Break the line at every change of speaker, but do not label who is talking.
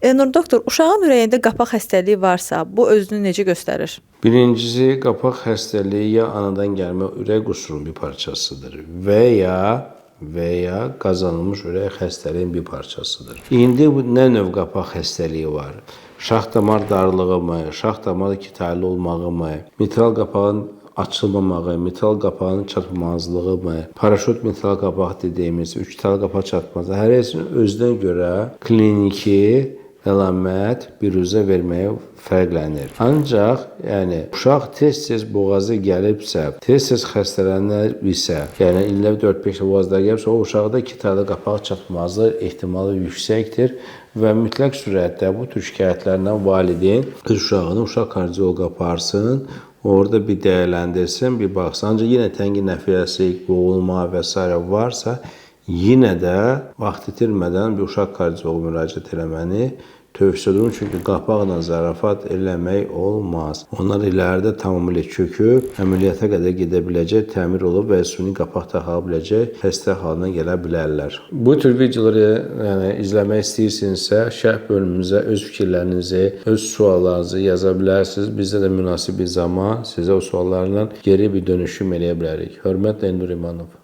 Elnur doktor, uşağın ürəyində qapaq xəstəliyi varsa, bu özünü necə göstərir?
Birincisi, qapaq xəstəliyi ya anadan gəlmə ürək qüsurunun bir parçasıdır və ya qazanılmış ürək xəstəliyin bir parçasıdır. İndi nə növ qapaq xəstəliyi var? Şax damar darlığı mı, şax damar ikitaylı olmağı mı, mitral qapağın açılmamağı, mitral qapağının çatmazlığı mı, paraşüt mitral qapaq dediyimiz, üçtəl qapaq çatmazlığı, hər hepsinin özünə görə kliniki əlamət biruzə verməyə fərqlənir. Ancaq, uşaq tez-tez boğazı gəlibsə, tez-tez xəstələnirsə, ildə 4-5 boğazda gəlibsə, o uşaqda ikitaylı qapaq çatmazlığı ehtimalı yüksəkdir və mütləq surətdə bu tür şikayətlərlə valideyn öz uşağını uşaq kardioloqa aparsın, orada bir dəyərləndirsin, bir baxsın. Ancaq yenə tənqi nəfəsi, boğulma və s. varsa, yenə də vaxt itirmədən bir uşaq kardioloqa müraciət eləməni tövsiyə edirəm. Çünki qapaqla zarafat eləmək olmaz. Onlar iləride tamamilə çöküb, əməliyyata qədər gedə biləcək, təmir olub və süni qapaq taxa biləcək xəstə halına gələ bilərlər. Bu tür videoları izləmək istəyirsinizsə, şərh bölümümüzə öz fikirlərinizi, öz suallarınızı yaza bilərsiniz. Bizdə də münasib bir zaman sizə o suallarla geri bir dönüşüm eləyə bilərik. Hörmətlə Elnur İmanov.